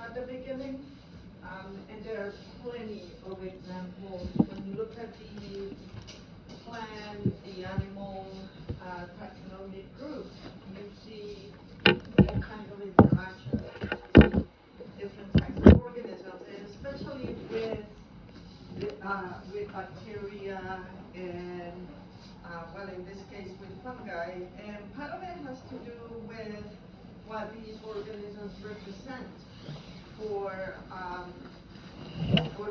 at the beginning. And there are plenty of examples. When you look at the plant, the animal taxonomic groups, you see all kinds of interactions, different types of organisms, and especially with bacteria and, well, in this case, with fungi. And part of it has to do with what these organisms represent for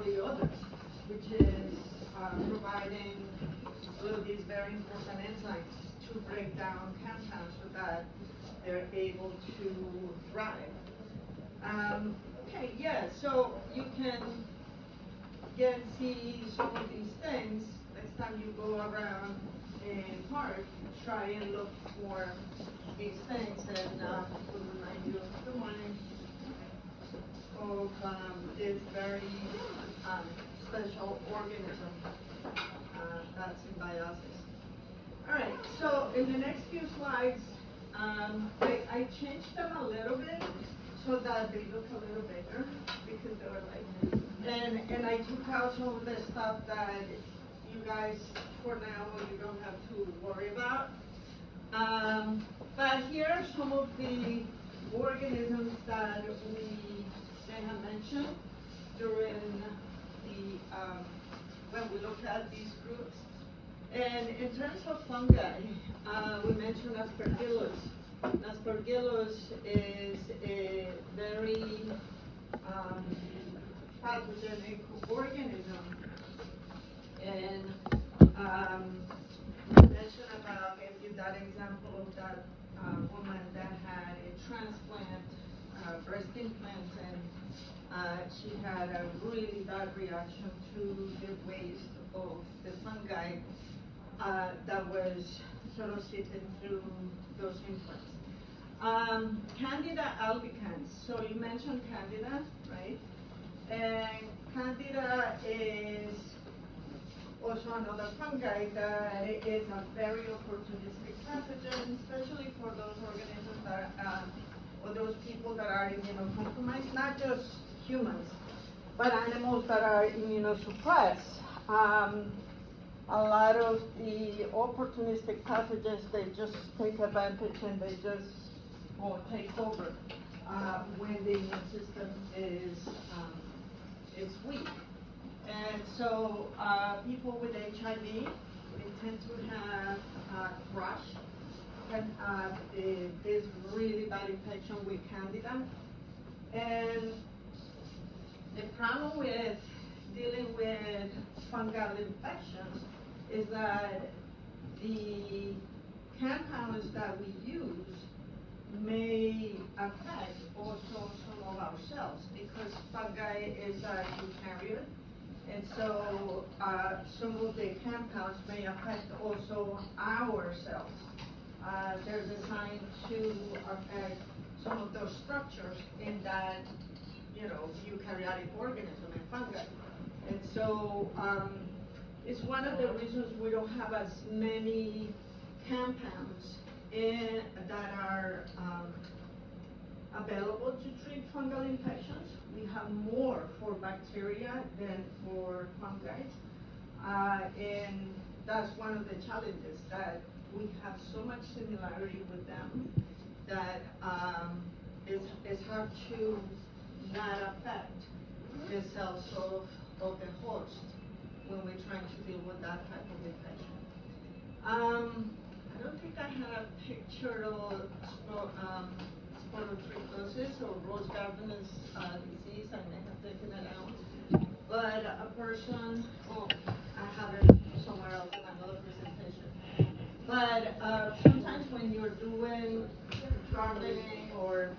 the others, which is providing all of these very important enzymes to break down compounds so that they're able to thrive. Okay, yeah, so you can again see some of these things. Next time you go around in park, try and look for these things, and will remind you, good morning, of this very special organism that's symbiosis. All right, so in the next few slides, I changed them a little bit so that they look a little bigger, because they were like, and I took out some of the stuff that you guys, for now, you don't have to worry about. But here are some of the organisms that they have mentioned during the when we looked at these groups. And in terms of fungi, we mentioned Aspergillus. Aspergillus is a very pathogenic organism. And mention about maybe that example of that woman that had a transplant, breast implant, and she had a really bad reaction to the waste of the fungi that was sort of sitting through those implants. Candida albicans. So you mentioned Candida, right? And Candida is also another fungi that is a very opportunistic pathogen, especially for those organisms that, or those people that are immunocompromised, not just humans, but animals that are immunosuppressed. A lot of the opportunistic pathogens, they just take advantage and they just take over when the immune system is weak. And so people with HIV, they tend to have thrush, and this really bad infection with Candida. And the problem with dealing with fungal infections is that the compounds that we use may affect also some of our cells, because fungi is a eukaryote. And so some of the compounds may affect also our cells. They're designed to affect some of those structures in that, eukaryotic organism and fungi. And so it's one of the reasons we don't have as many compounds that are available to treat fungal infections. We have more for bacteria than for fungi. And that's one of the challenges, that we have so much similarity with them that it's hard to not affect the cells of the host when we're trying to deal with that type of infection. I don't think I had a picture of sporotrichosis or Rose Gardner's disease. I may have taken it out. But a person, I have it somewhere else in another presentation. But sometimes when you're doing gardening or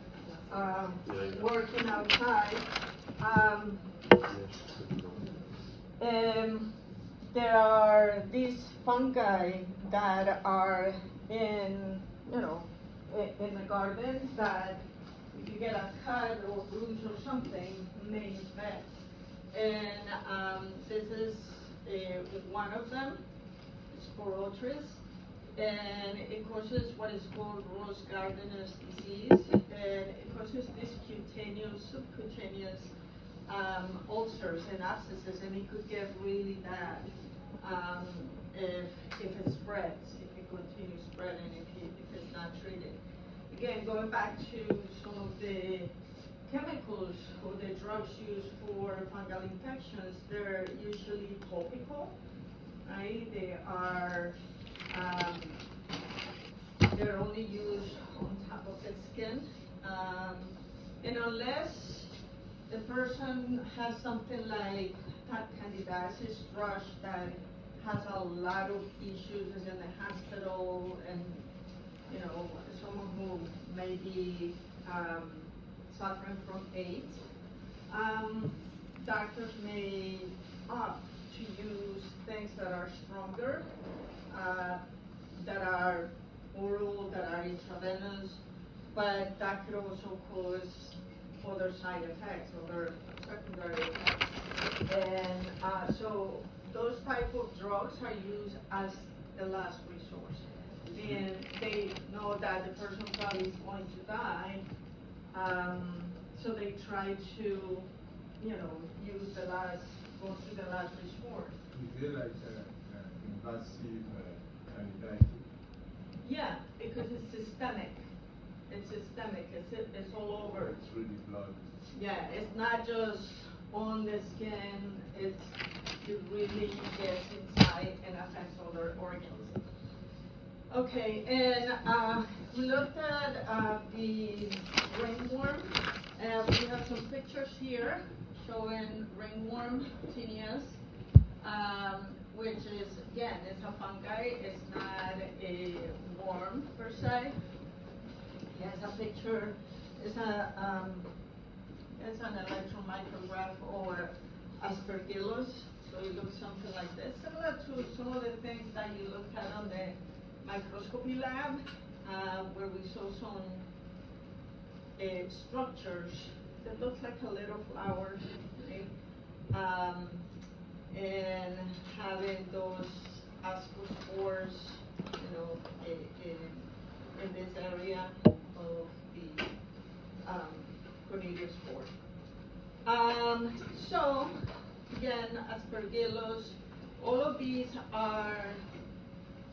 working outside, there are these fungi that are in the garden that if you get a cut or bruise or something, may infect. And this is one of them, Sporotris, and it causes what is called Rose Gardner's disease. and it causes these cutaneous, subcutaneous ulcers and abscesses, and it could get really bad if it spreads, if it continues spreading, if it's not treated. Again, going back to some of the chemicals or the drugs used for fungal infections, they're usually topical, right? They're only used on top of the skin, and unless the person has something like candidiasis thrush that has a lot of issues, is in the hospital, and someone who may be suffering from AIDS, doctors may opt to use things that are stronger, that are oral, that are intravenous, but that could also cause other side effects, other secondary effects. And so those type of drugs are used as the last resource. And they know that the person probably is going to die, so they try to, use go to the last resort. Is there like invasive candidiasis? Yeah, because it's systemic. It's systemic. It's all over. It's really blood. Yeah, it's not just on the skin. It really gets inside and affects other organs. Okay, and we looked at the ringworm. We have some pictures here showing ringworm tinnitus, which is, again, it's a fungi. It's not a worm per se. Here's a picture. It's an electron micrograph or aspergillus. So it looks something like this, similar to some of the things that you look at on the microscopy lab, where we saw some structures that look like a little flower, right? And having those ascospores, in this area of the conidius spore. So again, aspergillus, all of these are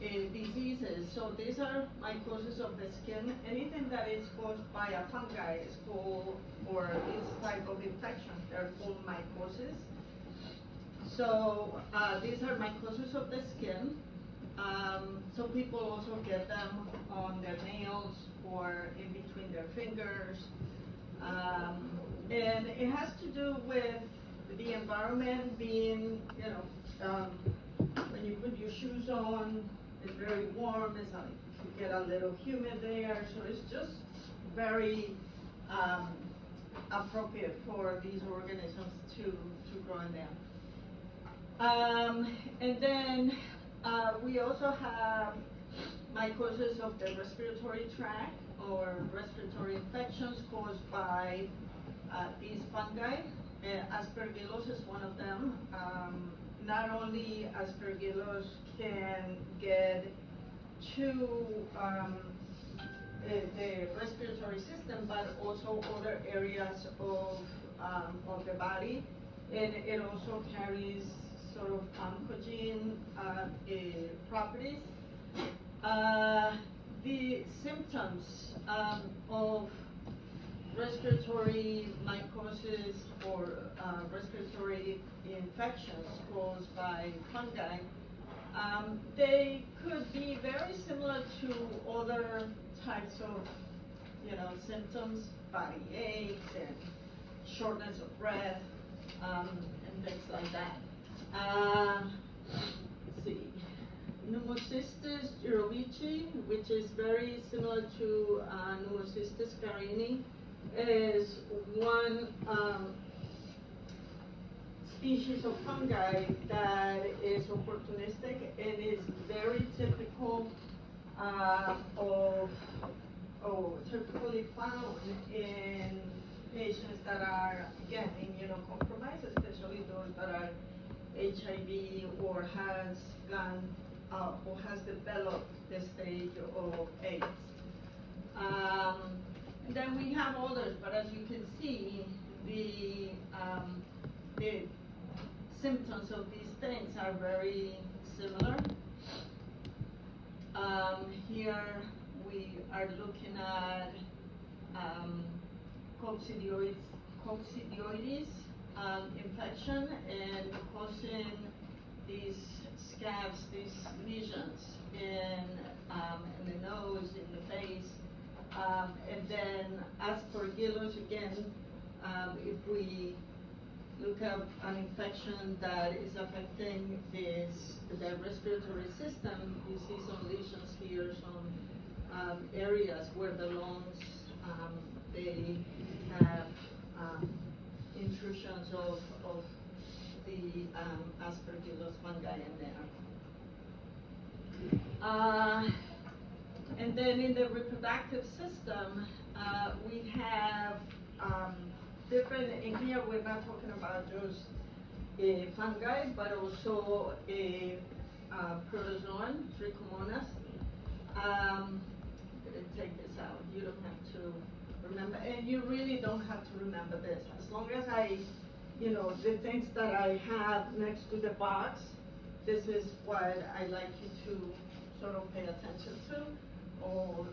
diseases. So these are mycosis of the skin. Anything that is caused by a fungi is called, or this type of infection, they're called mycosis. So these are mycosis of the skin. Some people also get them on their nails or in between their fingers. And it has to do with the environment being, when you put your shoes on, it's very warm, you get a little humid there, so it's just very appropriate for these organisms to grow in them. And then we also have mycosis of the respiratory tract or respiratory infections caused by these fungi. Aspergillus is one of them. Not only Aspergillus can get to the respiratory system, but also other areas of the body, and it also carries sort of oncogene properties. The symptoms of respiratory mycosis or respiratory infections caused by fungi, they could be very similar to other types of, symptoms, body aches and shortness of breath, and things like that. Let's see. Pneumocystis jirovecii, which is very similar to Pneumocystis carini, is one species of fungi that is opportunistic and is very typical typically found in patients that are, again, immunocompromised, especially those that are HIV or has gone or has developed the stage of AIDS. And then we have others, but as you can see, the symptoms of these things are very similar. Here we are looking at coccidioides infection and causing these scabs, these lesions in the nose, in the face. And then aspergillus, again, if we look at an infection that is affecting the respiratory system, you see some lesions here, some areas where the lungs, they have intrusions of the aspergillus fungi in there. And then in the reproductive system, we have different, in here we're not talking about just fungi, but also a protozoan, Trichomonas. I'm gonna take this out. You don't have to remember, and you really don't have to remember this. As long as the things that I have next to the box, this is what I like you to sort of pay attention to. Or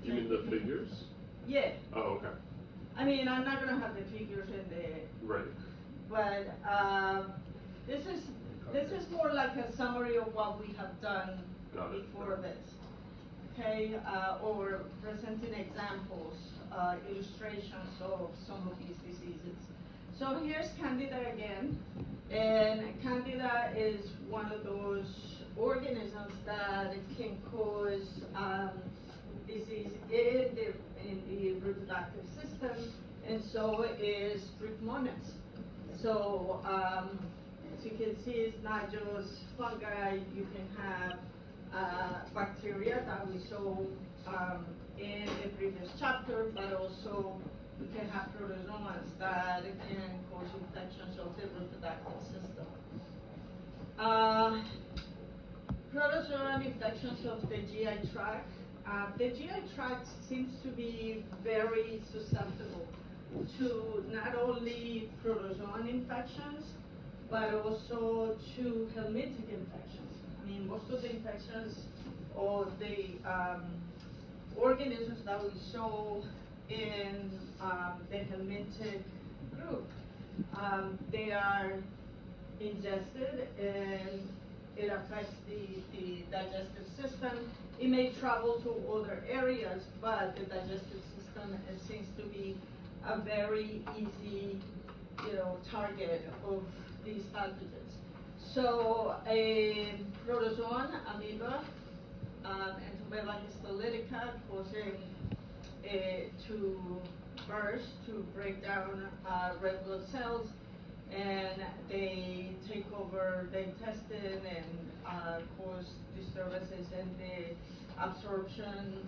you mean the figures? Yeah. Oh, okay. I mean, I'm not gonna have the figures in there. Right. But this is more like a summary of what we have done before this. Okay, or presenting examples, illustrations of some of these diseases. So here's Candida again, and Candida is one of those organisms that can cause disease in the reproductive system, and so is Trichomonas. So as you can see, it's not just fungi. You can have bacteria that we saw in the previous chapter, but also we can have protozoans that can cause infections of the reproductive system. Protozoan infections of the GI tract. The GI tract seems to be very susceptible to not only protozoan infections, but also to helmintic infections. I mean, most of the infections or the organisms that we saw in the helmintic group, they are ingested and it affects the digestive system. It may travel to other areas, but the digestive system seems to be a very easy, target of these pathogens. So a protozoan, amoeba, Entomeba histolytica, causing to burst, to break down red blood cells, and they take over the intestine and cause disturbances in the absorption,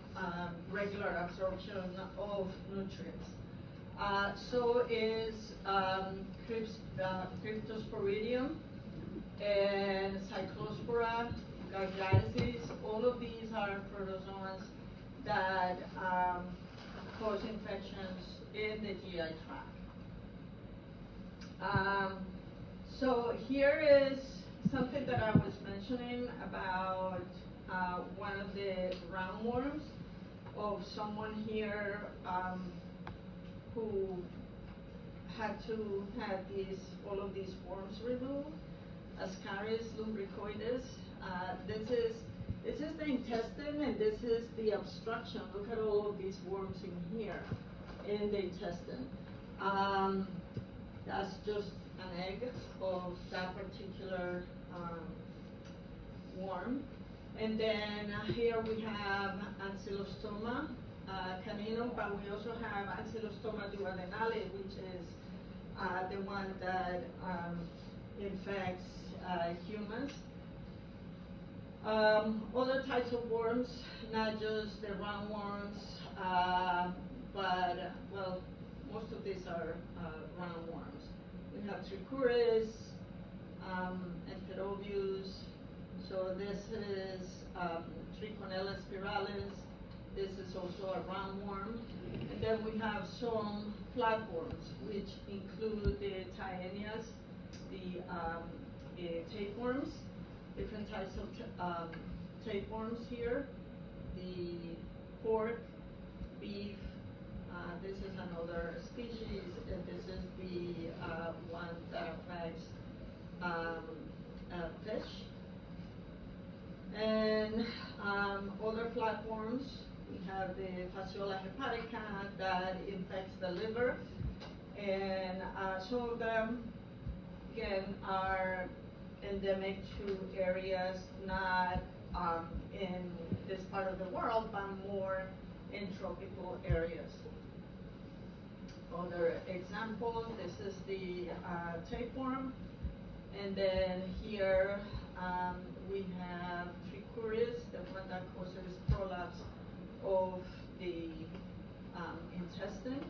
regular absorption of nutrients. So is Cryptosporidium and Cyclospora, Gargiasis. All of these are protozoans that cause infections in the GI tract. So here is something that I was mentioning about one of the roundworms of someone here who had to have all of these worms removed. Ascaris lumbricoides. This is the intestine, and this is the obstruction. Look at all of these worms in here, in the intestine. That's just an egg of that particular worm. And then here we have Ancylostoma caninum, but we also have Ancylostoma duodenale, which is the one that infects humans. Other types of worms, not just the roundworms, but, well, most of these are roundworms. We have Trichuris, Enterobius. So this is Trichonella spiralis, This is also a roundworm. And then we have some flatworms, which include the Taenias, the tapeworms, different types of tapeworms here, the pork, beef. This is another species, and this is the one that affects fish. And other flatworms, we have the Fasciola hepatica that infects the liver, and some of them, again, are endemic to areas not in this part of the world, but more in tropical areas. Other examples, this is the tapeworm, and then here we have Trichuris, the one that causes prolapse of the intestine.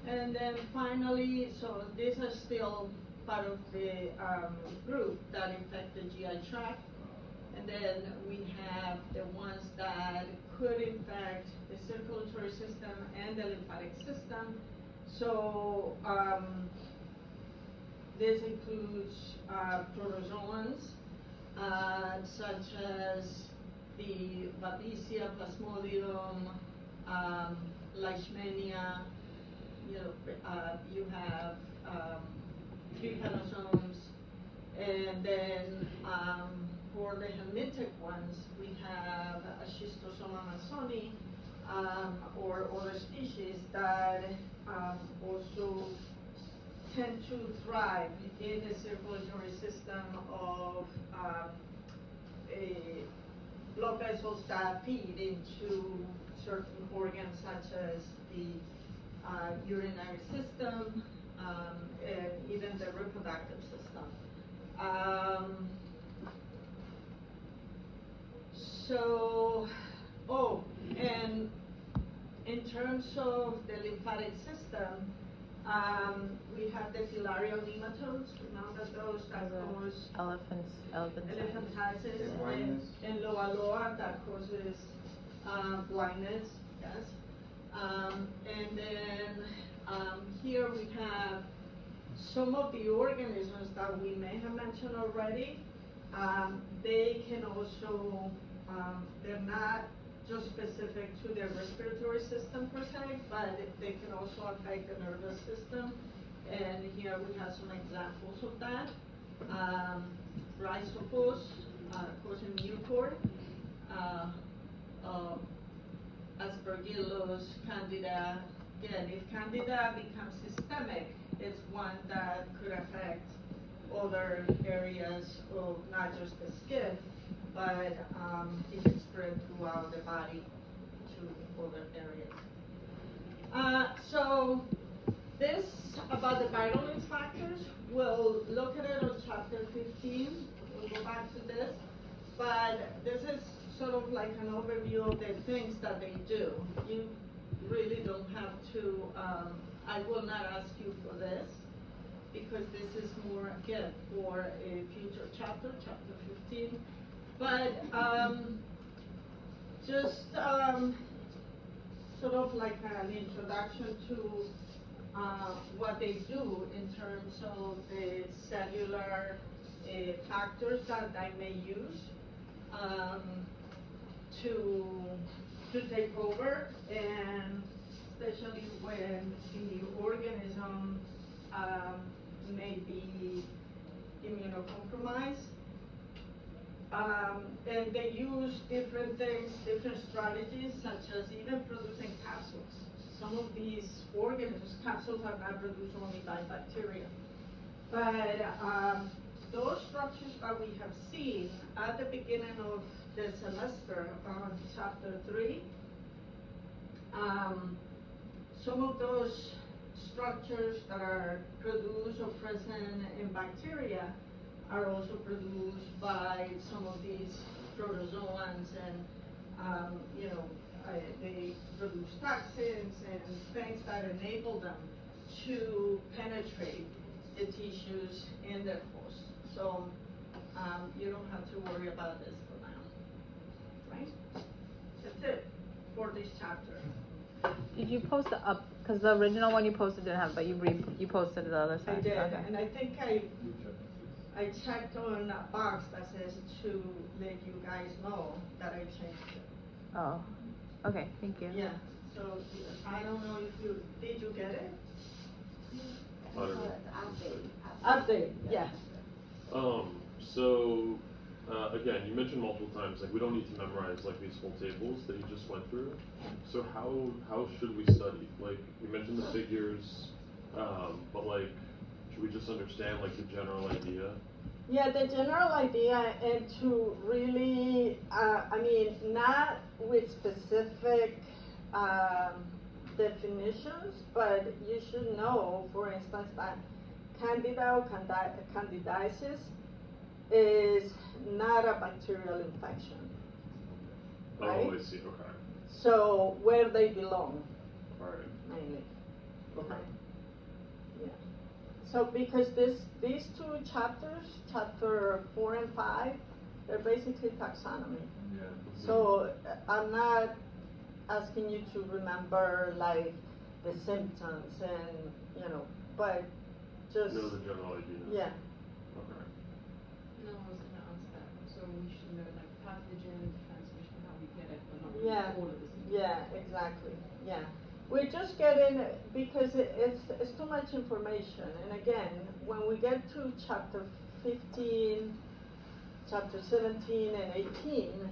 And then finally, so these are still part of the group that infect the GI tract. And then we have the ones that could infect the circulatory system and the lymphatic system. So this includes protozoans, such as the Babesia, Plasmodium, Leishmania. You have trypanosomes, and then for the helminthic ones, we have Schistosoma amazoni, or other species that also tend to thrive in the circulatory system of blood vessels that feed into certain organs, such as the urinary system, and even the reproductive system. And in terms of the lymphatic system, we have the filarial nematodes. Remember those that cause elephantiasis, and loa loa that causes blindness. Yes. And then here we have some of the organisms that we may have mentioned already. They can also, they're not just specific to the respiratory system per se, but they can also affect the nervous system. And here we have some examples of that. Rhizopus, causing mucor, Aspergillus, Candida. Again, if Candida becomes systemic, it's one that could affect other areas of not just the skin, but it can spread throughout the body to other areas. So this about the virulence factors, we'll look at it on chapter 15. We'll go back to this, but this is sort of like an overview of the things that they do. You really don't have to, I will not ask you for this, because this is more, again, for a future chapter, chapter 15. But just sort of like an introduction to what they do in terms of the cellular factors that I may use to take over, and especially when the organism may be immunocompromised. And they use different things, different strategies, such as even producing capsules. Some of these organisms, capsules are not produced only by bacteria. But those structures that we have seen at the beginning of the semester on chapter 3, some of those structures that are produced or present in bacteria are also produced by some of these protozoans, and they produce toxins and things that enable them to penetrate the tissues in their host. So you don't have to worry about this for now, right? That's it for this chapter. Did you post the up, because the original one you posted didn't have, but you posted the other I side? did, Okay. and I think I checked on a box that says to let you guys know that I changed it. Oh, okay, thank you. Yeah, so I don't know if did you get it? I don't know. Update, yeah. So, again, you mentioned multiple times, like, we don't need to memorize, like, these whole tables that you just went through. So how should we study? Like, you mentioned the figures, but, like, should we just understand, like, the general idea? Yeah, the general idea, and to really, I mean, not with specific definitions, but you should know, for instance, that Candida or candidiasis is not a bacterial infection, right? Oh, I see, okay. So where they belong, Alright, mainly. okay. Yeah. So because these two chapters, chapter 4 and 5, they're basically taxonomy. Yeah. So I'm not asking you to remember like the symptoms and but just Know the general idea. yeah. Okay. No, I was gonna ask that, so we should know like pathogen, transmission, how we get it, but not Yeah, all of this. yeah, exactly, yeah. We're just getting, because it's too much information, and again, when we get to chapter 15, chapter 17 and 18,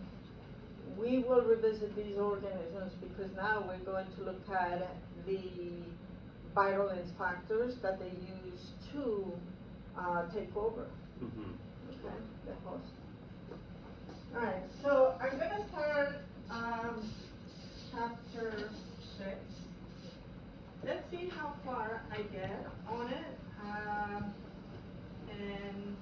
we will revisit these organisms, because now we're going to look at the virulence factors that they use to take over, okay, the host. Alright, so I'm gonna start chapter 6. Let's see how far I get on it. And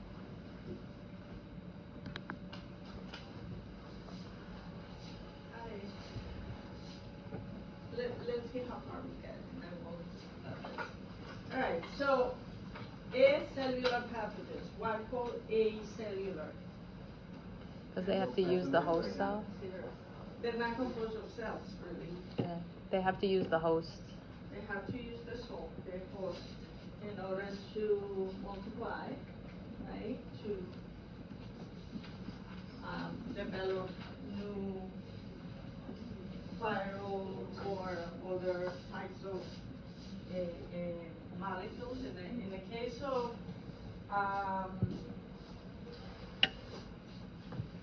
let's see how far we get, and then we'll. Alright, so acellular pathogens. Why called acellular? Because they have to use the host cell? They're not composed of cells, really. Yeah, they have to use the host. They have to use the host in order to multiply, right? To develop new viral or other types of molecules. In the case of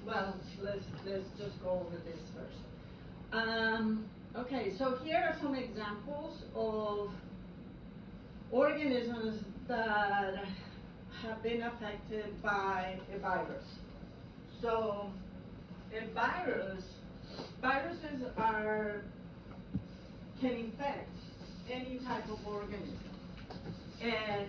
well, let's just go over this first. Okay, so here are some examples of organisms that have been affected by a virus. So, viruses can infect any type of organism. And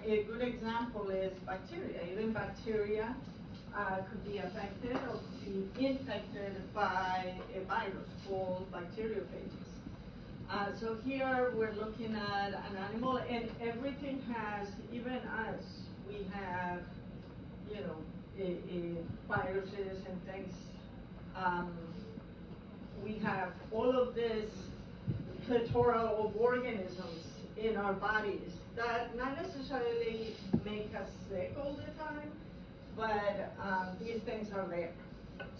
a good example is bacteria. Even bacteria could be affected or could be infected by a virus called bacteriophages. So here we're looking at an animal, and everything has, even us, we have, viruses and things. We have all of this plethora of organisms in our bodies that not necessarily make us sick all the time, but these things are there.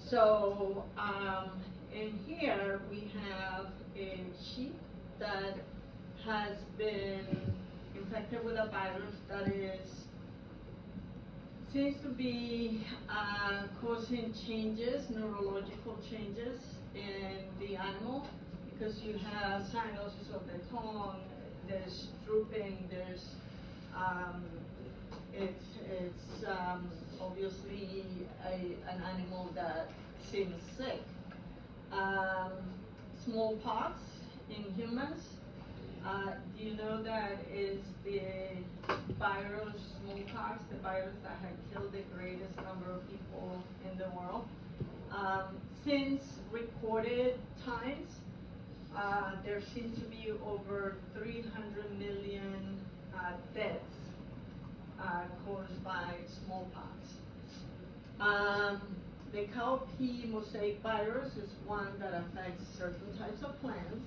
So in here we have a sheep that has been infected with a virus that seems to be causing changes, neurological changes in the animal, because you have cyanosis of the tongue, there's drooping, there's it's obviously an animal that seems sick. Smallpox in humans. Do you know that is the virus, smallpox, the virus that had killed the greatest number of people in the world? Since recorded times, there seem to be over 300 million deaths caused by smallpox. the cowpea mosaic virus is one that affects certain types of plants.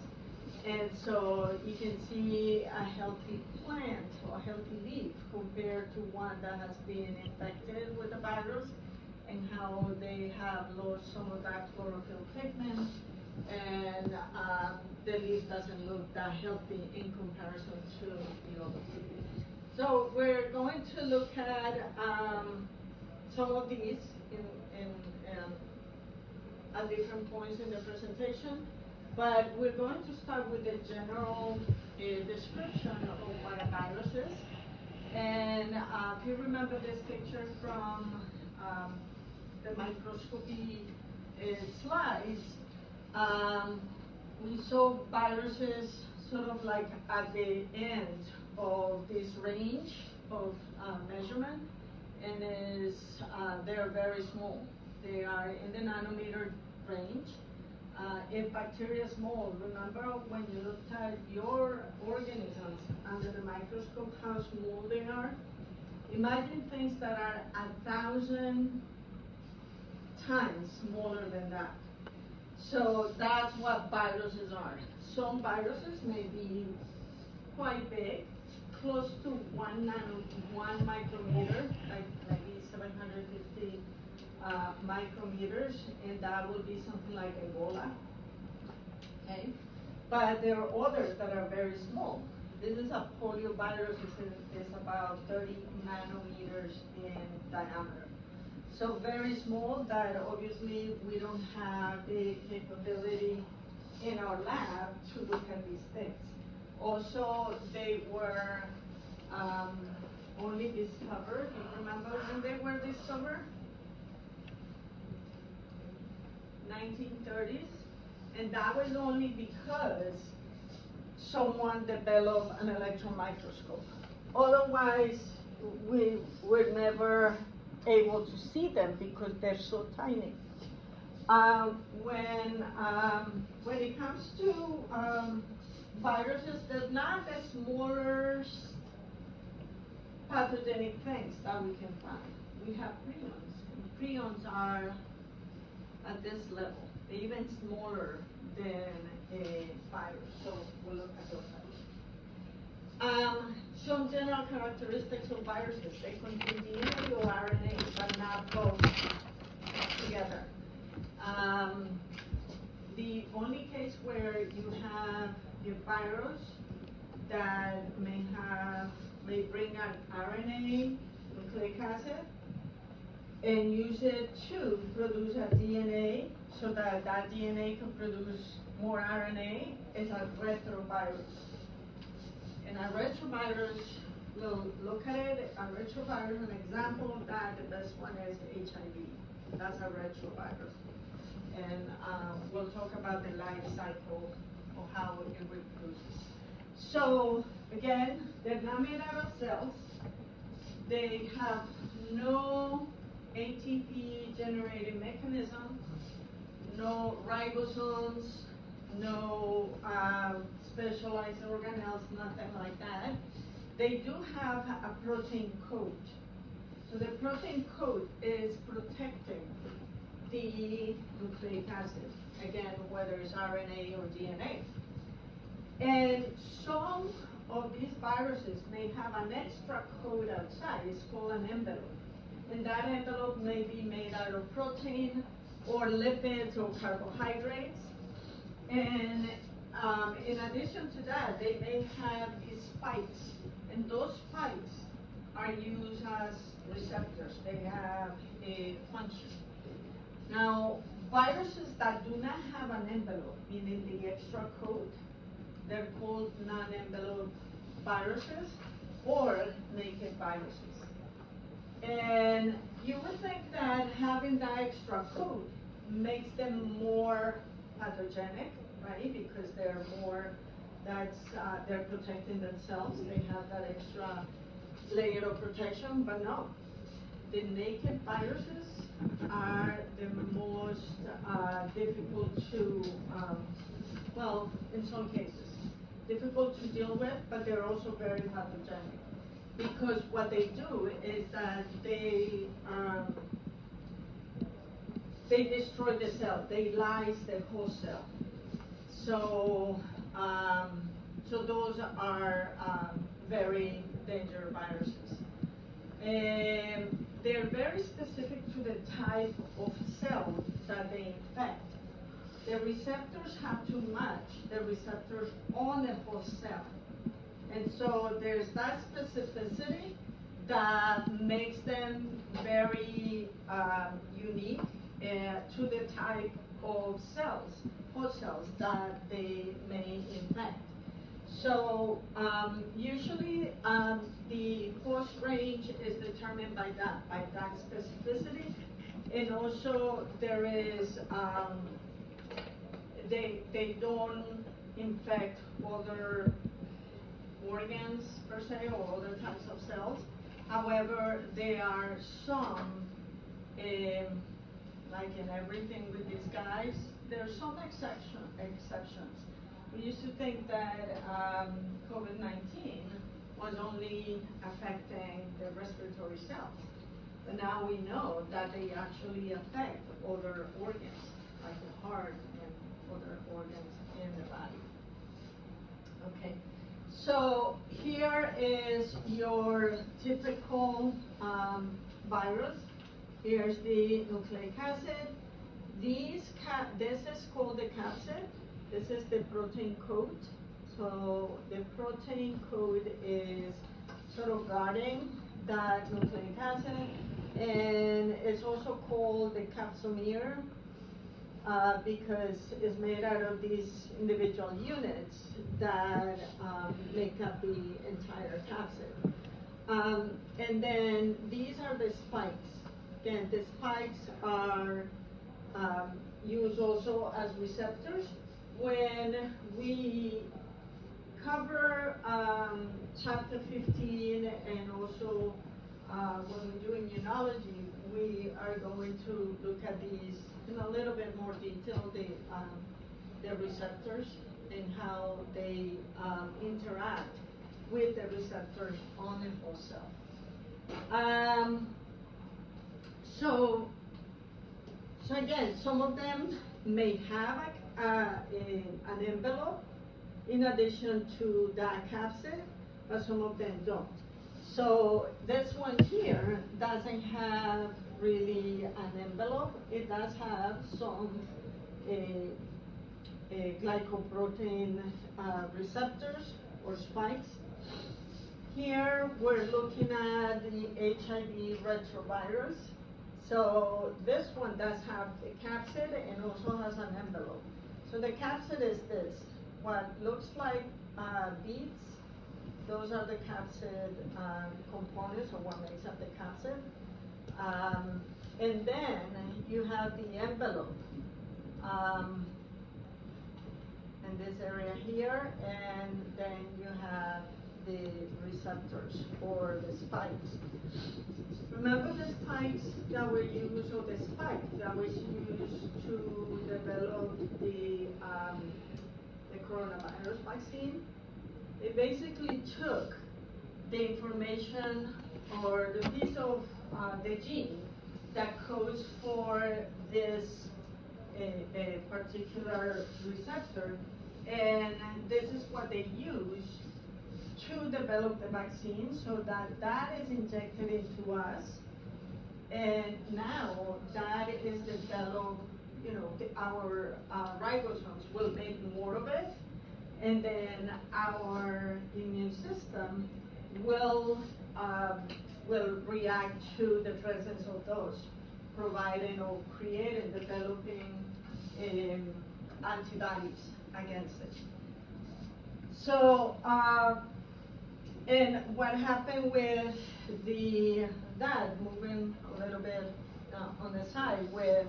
And so you can see a healthy plant or healthy leaf compared to one that has been infected with the virus, and how they have lost some of that chlorophyll pigment, and the leaf doesn't look that healthy in comparison to the other leaf. So we're going to look at some of these at different points in the presentation, but we're going to start with the general description of what a virus is. And if you remember this picture from the microscopy slides, we saw viruses sort of like at the end of this range of measurement, and they're very small. They are in the nanometer range. If bacteria is small, remember when you looked at your organisms under the microscope, how small they are? Imagine things that are 1,000 times smaller than that. So that's what viruses are. Some viruses may be quite big, close to 1 micrometer, like maybe 750 micrometers, and that would be something like Ebola. Okay, but there are others that are very small. This is a poliovirus. It's about 30 nanometers in diameter. So very small that obviously we don't have the capability in our lab to look at these things. Also, they were only discovered, you remember when they were discovered? 1930s, and that was only because someone developed an electron microscope. Otherwise, we were never able to see them because they're so tiny. When it comes to viruses, there's not the smaller pathogenic things that we can find. We have prions, and prions are at this level, they're even smaller than a virus, so we'll look at those items. Some general characteristics of viruses: they contain DNA or RNA, but not both together. The only case where you have a virus that may bring an RNA, nucleic acid, and use it to produce a DNA, so that DNA can produce more RNA, is a retrovirus. And a retrovirus, we'll look at it. A retrovirus, an example of that, the best one is HIV. That's a retrovirus. And we'll talk about the life cycle of how it reproduces. So again, they're not made out of cells. They have no ATP generating mechanism, no ribosomes, no specialized organelles, nothing like that. They do have a protein coat. So the protein coat is protecting the nucleic acid, again, whether it's RNA or DNA. And some of these viruses may have an extra coat outside. It's called an envelope. And that envelope may be made out of protein or lipids or carbohydrates. And in addition to that, they may have these spikes. And those spikes are used as receptors. They have a function. Now, viruses that do not have an envelope, meaning the extra coat, they're called non-envelope viruses or naked viruses. And you would think that having that extra coat makes them more pathogenic, right? Because they're more, they're protecting themselves. They have that extra layer of protection, but no. The naked viruses are the most difficult to, well, in some cases, difficult to deal with, but they're also very pathogenic. Because what they do is that they they destroy the cell, they lyse the whole cell. So, so those are very dangerous viruses. They're very specific to the type of cell that they infect. The receptors have to match the receptors on the host cell. And so there's that specificity that makes them very unique to the type of cells, host cells that they may infect. So usually the host range is determined by that specificity. And also there is, they don't infect other organs per se or other types of cells. However, there are some, like in everything with these guys, there are some exceptions. We used to think that COVID-19 was only affecting the respiratory cells. But now we know that they actually affect other organs, like the heart and other organs in the body. Okay. So here is your typical virus. Here's the nucleic acid. This is called the capsid. This is the protein code. So the protein code is sort of guarding that nucleic acid, and it's also called the capsomere because it's made out of these individual units that make up the entire capsid. And then these are the spikes. Again, the spikes are used also as receptors. When we cover chapter 15 and also when we do immunology, we are going to look at these in a little bit more detail, the receptors and how they interact with the receptors on the host cell. So again, some of them may have an envelope in addition to that capsid, but some of them don't. So this one here doesn't have really an envelope. It does have some glycoprotein receptors or spikes. Here we're looking at the HIV retrovirus. So this one does have a capsid and also has an envelope. So the capsid is this, what looks like beads. Those are the capsid components, or what makes up the capsid. And then you have the envelope in this area here, and then you have the receptors or the spikes. Remember the spikes that were used, or the spike that was used to develop the coronavirus vaccine? It basically took the information or the piece of the gene that codes for this a particular receptor, and this is what they use to develop the vaccine, so that is injected into us, and now that is developed, you know, our ribosomes will make more of it, and then our immune system will react to the presence of those, providing or creating, developing antibodies against it. So, and what happened with that, moving a little bit on the side with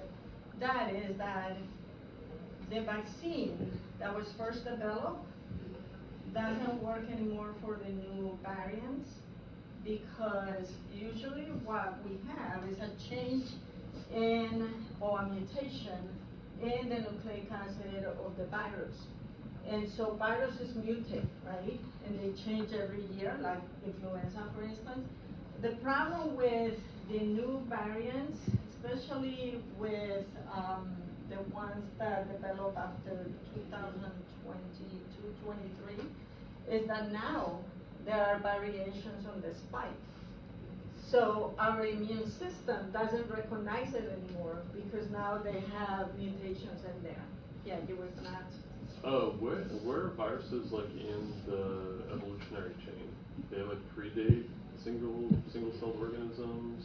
that, is that the vaccine that was first developed doesn't work anymore for the new variants, because usually what we have is a change in, or a mutation in the nucleic acid of the virus. And so viruses mutate, right? And they change every year, like influenza, for instance. The problem with the new variants, especially with the ones that develop after 2022, 23, is that now there are variations on the spike. So our immune system doesn't recognize it anymore because now they have mutations in there. Yeah, you were gonna ask. Where are viruses like in the evolutionary chain? They like predate single-celled organisms.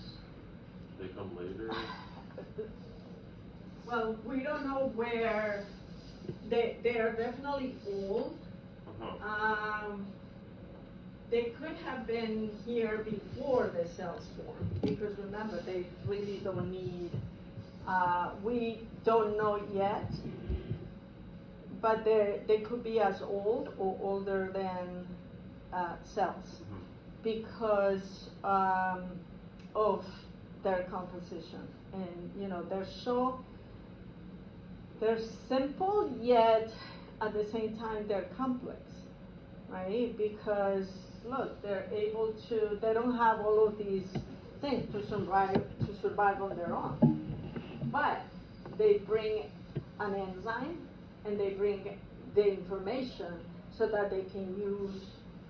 They come later. Well, we don't know where they are definitely old. Uh-huh. They could have been here before the cells formed, because remember, they really don't need, we don't know yet, but they could be as old or older than cells because of their composition. And, you know, they're simple, yet at the same time they're complex, right? Because look, they don't have all of these things to survive on their own. But they bring an enzyme and they bring the information so that they can use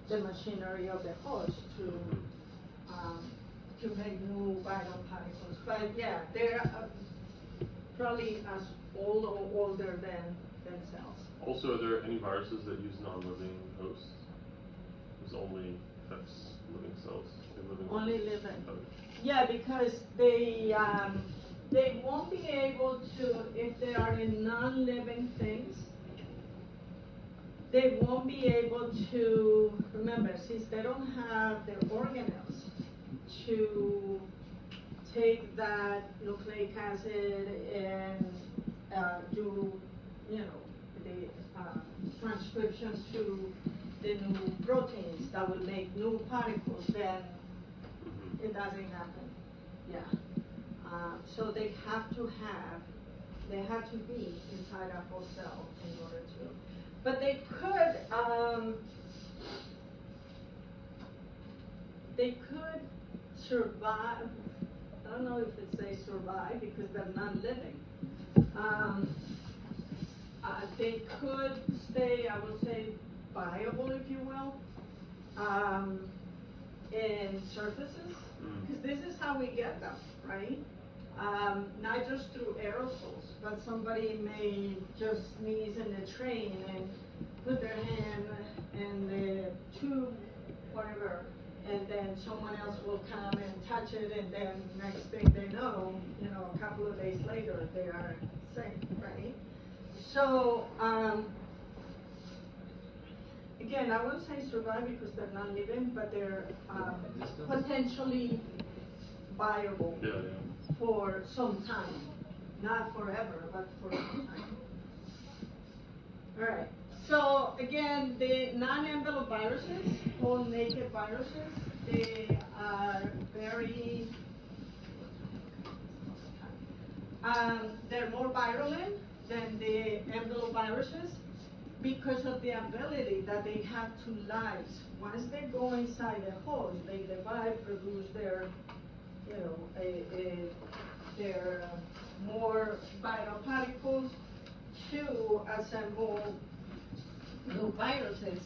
the machinery of the host to make new viral particles. But yeah, they're probably as old or older than cells. Also, are there any viruses that use non-living hosts? This only affects living cells. Only living. Okay. Yeah, because they won't be able to, if they are in non-living things, they won't be able to, remember, since they don't have the organelles to take that nucleic acid and do, you know, the transcriptions to the new proteins that will make new particles, then it doesn't happen. Yeah. So they have to be inside a whole cell in order to. But they could survive. I don't know if it says survive because they're not living. They could stay, I would say, viable, if you will, in surfaces, because this is how we get them, right? Not just through aerosols, but somebody may just sneeze in the train and put their hand in the tube, whatever, and then someone else will come and touch it, and then next thing they know, you know, a couple of days later, they are sick, right? So, again, I wouldn't say survive because they're not living, but they're potentially viable for some time. Not forever, but for some time. All right. So again, the non-envelope viruses, whole naked viruses, they are very, they're more virulent than the envelope viruses because of the ability that they have to lyse. Once they go inside the host, they divide, produce their, you know, their more viral particles to assemble new viruses,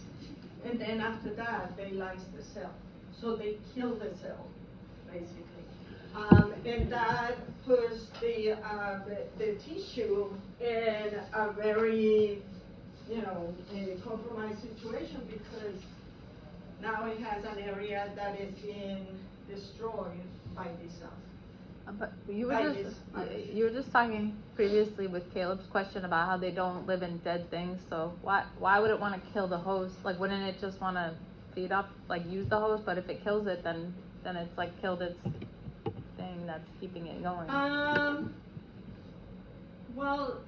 and then after that they lyse the cell. So they kill the cell, basically. And that puts the tissue in a very, you know, a compromised situation because now it has an area that is being destroyed by these cells. But you were just talking previously with Caleb's question about how they don't live in dead things. So why would it want to kill the host? Like, wouldn't it just want to feed off, like, use the host? But if it kills it, then it's like killed its thing that's keeping it going. Well,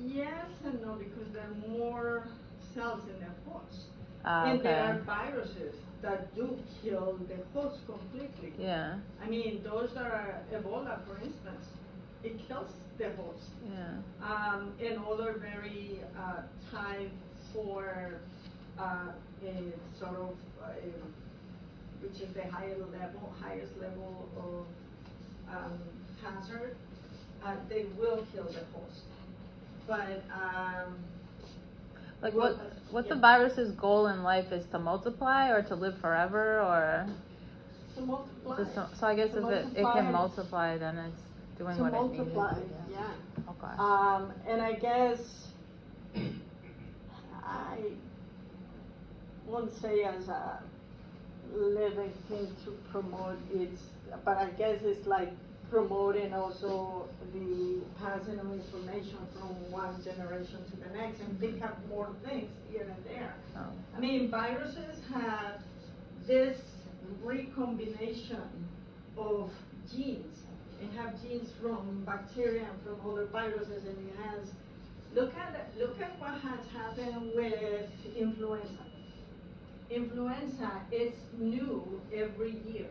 yes and no, because there are more cells in the host, and there are viruses that do kill the host completely. Yeah. I mean, those are Ebola, for instance. It kills the host. Yeah. And other very type 4 sort of which is the highest level of cancer, they will kill the host. But, Like well, what's yeah. the virus's goal in life is to multiply or to live forever or To multiply. just so I guess To if it multiply. can multiply then it's doing To what multiply, it needed to do. yeah. Okay. And I guess I won't say as a living thing to promote it, but I guess it's like promoting also the passing of information from one generation to the next and pick up more things here and there. Oh. I mean, viruses have this recombination of genes. It have genes from bacteria and from other viruses, and it has. Look at what has happened with influenza. Influenza is new every year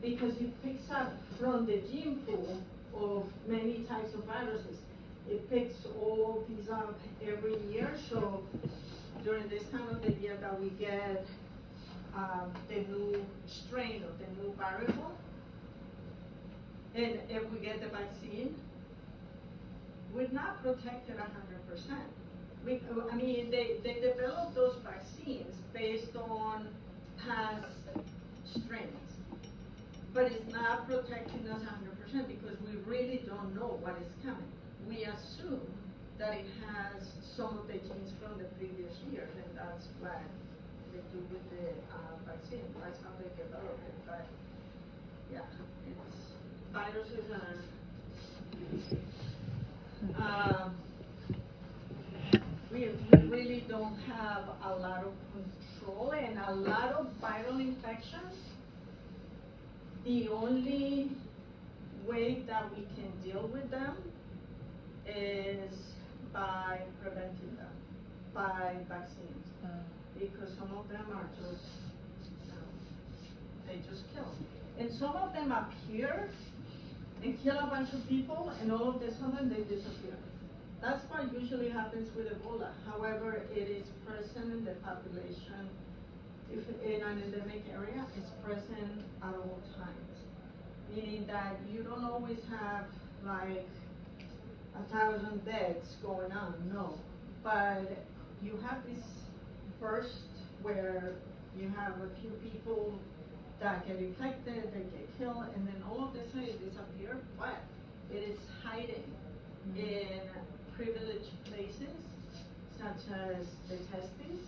because it picks up from the gene pool of many types of viruses. It picks all these up every year. So during this time of the year that we get the new strain of the new variable, and if we get the vaccine, we're not protected 100%. I mean, they developed those vaccines based on past strains, but it's not protecting us 100% because we really don't know what is coming. We assume that it has some of the genes from the previous year, and that's what they do with the vaccine. That's how they develop it. But yeah, it's viruses are. We really don't have a lot of control, and a lot of viral infections, the only way that we can deal with them is by preventing them, by vaccines. Because some of them are just, they just kill. And some of them appear and kill a bunch of people, and all of a sudden they disappear. That's what usually happens with Ebola. However, it is present in the population. If in an endemic area, it's present at all times. Meaning that you don't always have like 1,000 deaths going on, no. But you have this burst where you have a few people that get infected, they get killed, and then all of a sudden it disappears. But it is hiding in privileged places, such as the testes,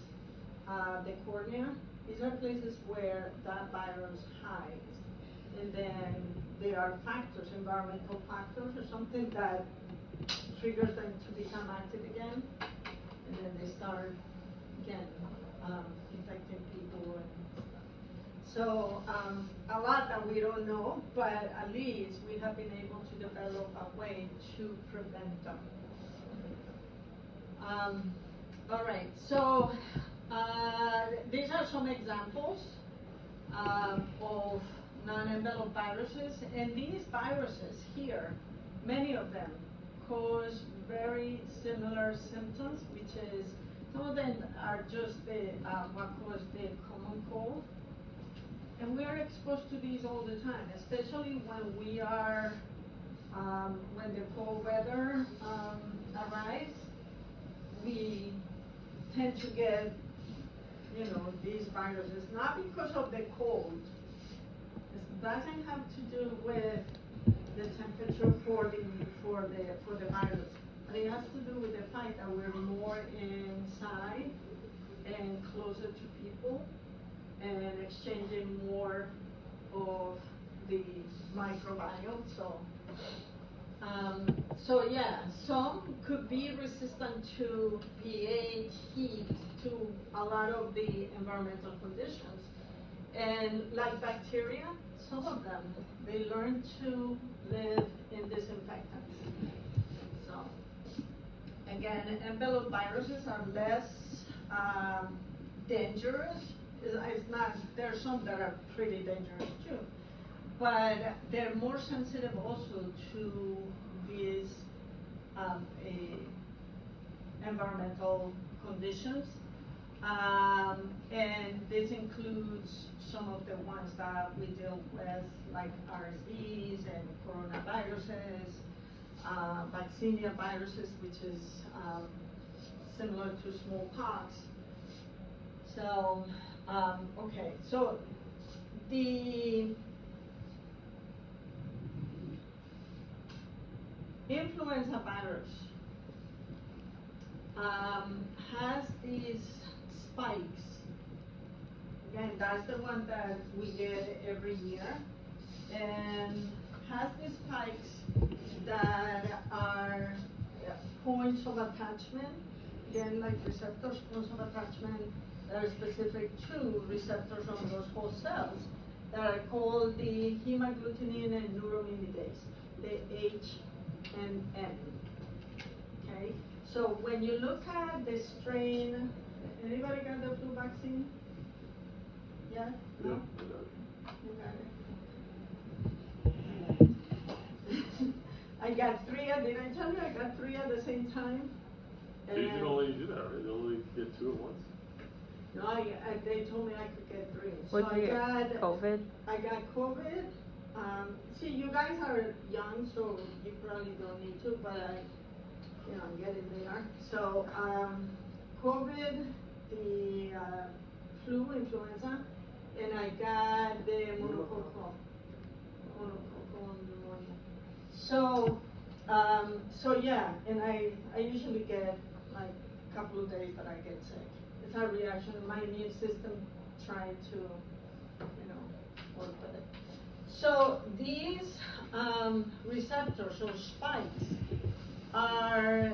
the cornea. These are places where that virus hides. And then there are factors, environmental factors or something that triggers them to become active again. And then they start, again, infecting people. So a lot that we don't know, but at least we have been able to develop a way to prevent them. All right, so these are some examples of non-enveloped viruses, and these viruses here, many of them cause very similar symptoms, which is some of them are just the what cause the common cold. And we are exposed to these all the time, especially when we are, when the cold weather arrives, we tend to get, these viruses, not because of the cold. It doesn't have to do with the temperature for the virus, but it has to do with the fact that we're more inside and closer to people, and exchanging more of the microbiome. So yeah, some could be resistant to pH, heat, to a lot of the environmental conditions. And like bacteria, some of them, they learn to live in disinfectants. So again, enveloped viruses are less dangerous. It's not, there are some that are pretty dangerous too, but they're more sensitive also to these environmental conditions, and this includes some of the ones that we deal with, like RSVs and coronaviruses, vaccinia viruses, which is similar to smallpox. So, okay, so the influenza virus has these spikes. Again, that's the one that we get every year, and has these spikes that are points of attachment, again, like receptors, points of attachment that are specific to receptors on those host cells that are called the hemagglutinin and neuraminidase, the H and N. Okay, so when you look at the strain, anybody got the flu vaccine? Yeah? No? You got it. I got 3, did I tell you I got 3 at the same time? So you can only do that, right? You only get 2 at once? No, they told me I could get 3. What did you get? COVID? I got COVID. See, you guys are young, so you probably don't need to, but I'm getting there. So, COVID, the flu, influenza, and I got the monococcal pneumonia. So, so yeah, and I usually get like a couple of days that I get sick. It's a reaction of my immune system trying to, work with it. So these receptors or spikes are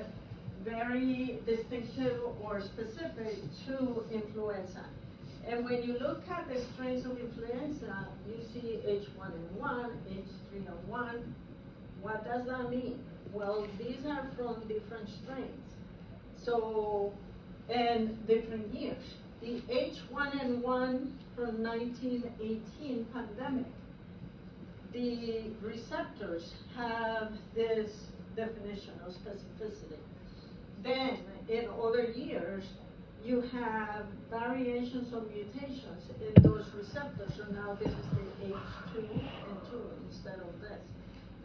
very distinctive or specific to influenza. And when you look at the strains of influenza, you see H1N1, H3N1. What does that mean? Well, these are from different strains. So, and different years. The H1N1 from 1918 pandemic, the receptors have this definition of specificity. Then, in other years, you have variations or mutations in those receptors. So now this is the H2 and 2 instead of this.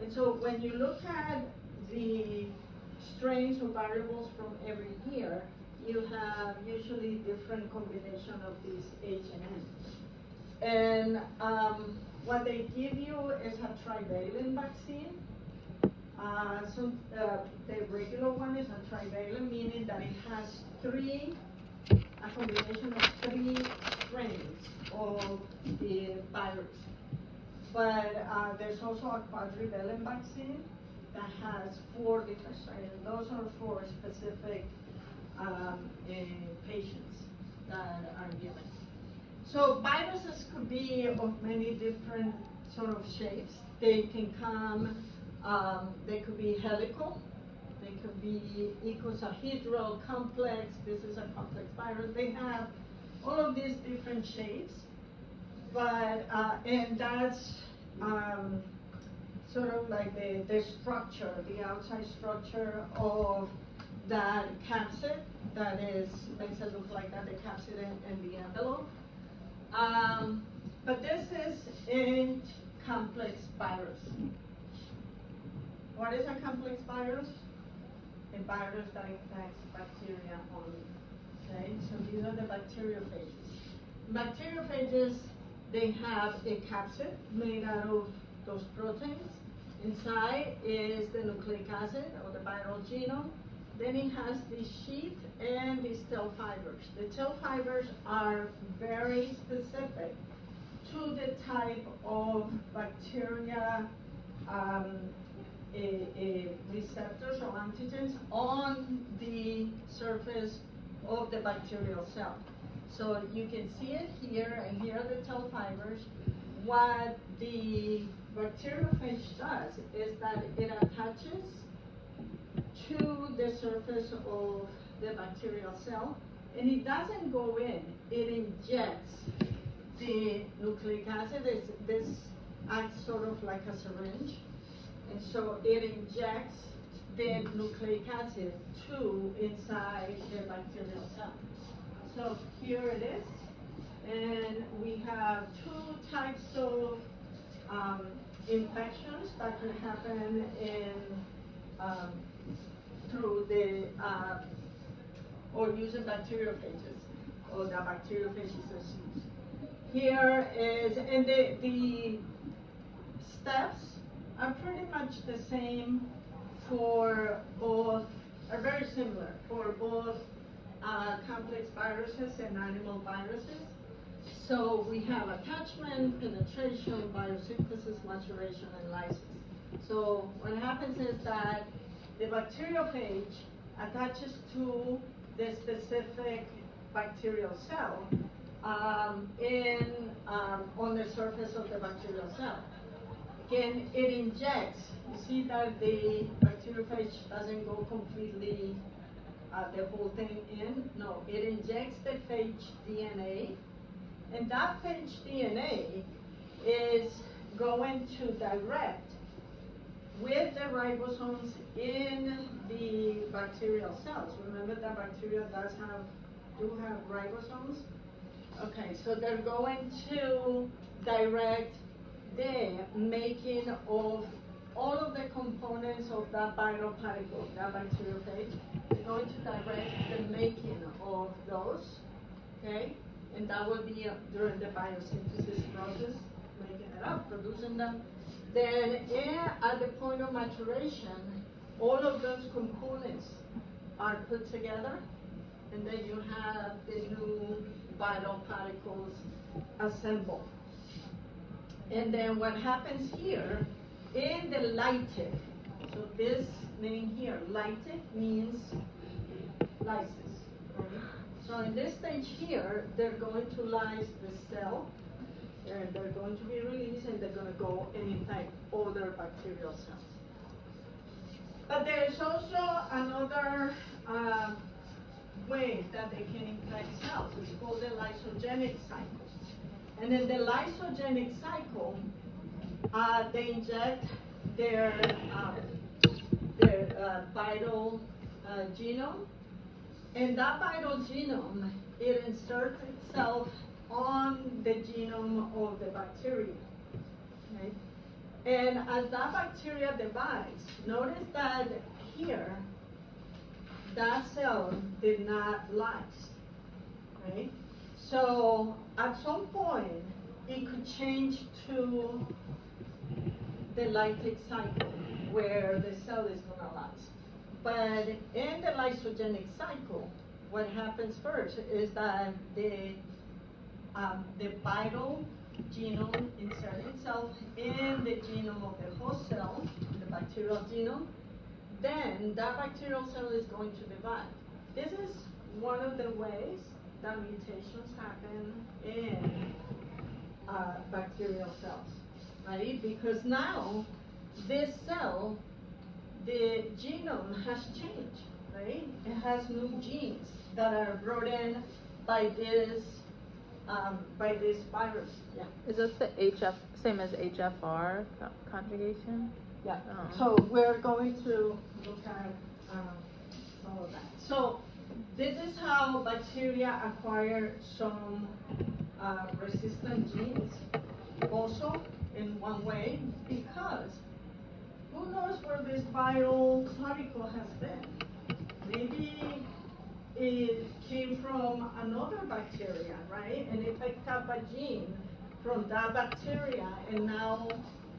And so when you look at the strains or variables from every year, you have usually different combination of these H and N. And what they give you is a trivalent vaccine. The regular one is a trivalent, meaning that it has a combination of 3 strains of the virus. But there's also a quadrivalent vaccine that has 4 different strains, and those are for specific patients that are given. So viruses could be of many different sort of shapes. They can come, they could be helical, they could be icosahedral, complex. This is a complex virus. They have all of these different shapes, but and that's sort of like the structure, the outside structure of that capsid that makes it look like that, the capsid and the envelope. But this is a complex virus. What is a complex virus? A virus that infects bacteria only. Okay, so these are the bacteriophages. Bacteriophages, they have a capsid made out of those proteins. Inside is the nucleic acid or the viral genome. Then it has the sheath and the tail fibers. The tail fibers are very specific to the type of bacteria receptors or antigens on the surface of the bacterial cell. So you can see it here, and here are the tail fibers. What the bacteriophage does is that it attaches to the surface of the bacterial cell, and it doesn't go in, it injects the nucleic acid. This acts sort of like a syringe, and so it injects the nucleic acid inside the bacterial cell. So here it is, and we have 2 types of infections that can happen in through the, or using bacteriophages, or the bacteriophages is used. Here is, and the steps are pretty much the same for both, are very similar for both complex viruses and animal viruses. So we have attachment, penetration, biosynthesis, maturation, and lysis. So what happens is that the bacteriophage attaches to the specific bacterial cell on the surface of the bacterial cell. Again, it injects. You see that the bacteriophage doesn't go completely the whole thing in. No, it injects the phage DNA, and that phage DNA is going to direct with the ribosomes in the bacterial cells. Remember that bacteria do have ribosomes? Okay, so they're going to direct the making of all of the components of that viral particle, that bacteriophage. They're going to direct the making of those, okay? And that will be during the biosynthesis process, making it up, producing them. Then at the point of maturation, all of those components are put together, and then you have the new viral particles assembled. And then what happens here in the lytic, so this name here, lytic, means lysis. Right? So in this stage here, they're going to lyse the cell, and they're going to be released, and they're going to go and infect other bacterial cells. But there's also another way that they can infect cells. It's called the lysogenic cycle. And in the lysogenic cycle, they inject their viral genome, and that viral genome, it inserts itself on the genome of the bacteria. Okay? And as that bacteria divides, notice that here, that cell did not lyse. Right? So at some point, it could change to the lytic cycle, where the cell is going to lyse. But in the lysogenic cycle, what happens first is that the viral genome inserts itself in the genome of the host cell, the bacterial genome. Then that bacterial cell is going to divide. This is one of the ways that mutations happen in bacterial cells, right? Because now this cell, the genome has changed, right? It has new genes that are brought in by this virus. Yeah. Is this the same as HFR conjugation? Yeah. Oh. So we're going to look at all of that. So this is how bacteria acquire some resistant genes, also in one way, because who knows where this viral particle has been? Maybe it came from another bacteria, right? And it picked up a gene from that bacteria, and now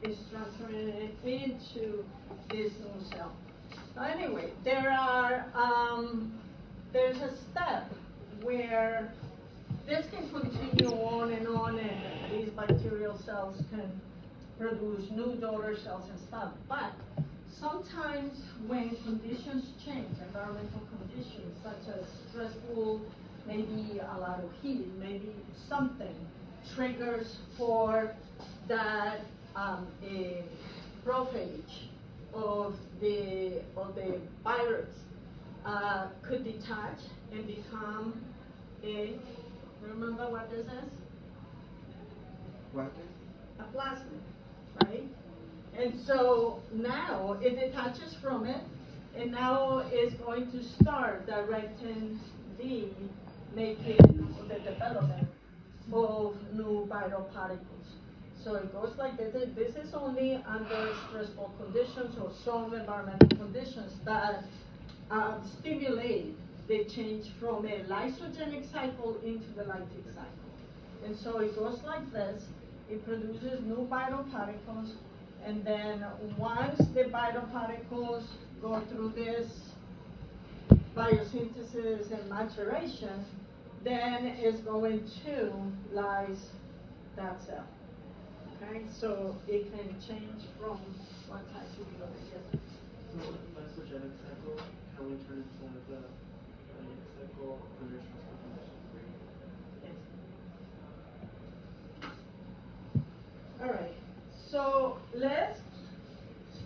is transferring it into this new cell. So anyway, there's a step where this can continue on, and these bacterial cells can produce new daughter cells and stuff. But sometimes when conditions change, environmental conditions such as stressful, maybe a lot of heat, maybe something triggers for that prophage of the virus could detach and become remember what this is? What? A plasmid, right? And so now it detaches from it, and now is going to start directing the making or the development of new viral particles. So it goes like this. This is only under stressful conditions or strong environmental conditions that stimulate the change from a lysogenic cycle into the lytic cycle. And so it goes like this. It produces new vital particles, and then once the vital particles go through this biosynthesis and maturation, then it's going to lyse that cell. Okay, so it can change from one type to the other. Yes. So lysogenic cycle, can we turn into the lytic cycle under stressful conditions? Yes. All right. So let's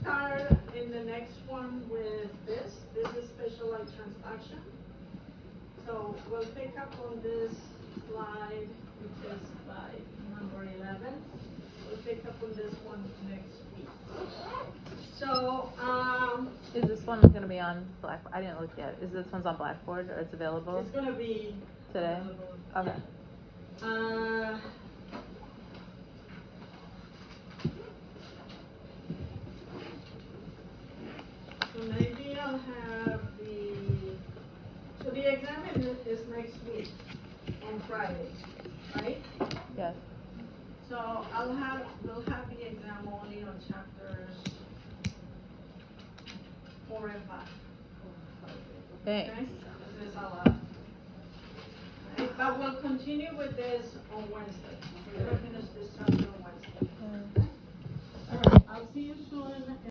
start in the next one with this. This is specialized transduction. So we'll pick up on this slide, which is slide number 11. We'll pick up on this one next week. So, Is this one gonna be on Blackboard? I didn't look yet. Is this one's on Blackboard or it's available? it's gonna be Today? available. Okay. So maybe I'll have so the exam is next week on Friday, right? Yes. So we'll have the exam only on chapters 4 and 5. Thanks. Okay? This is a lot. Right? But we'll continue with this on Wednesday. We're gonna finish this chapter on Wednesday. Mm. All right, I'll see you soon.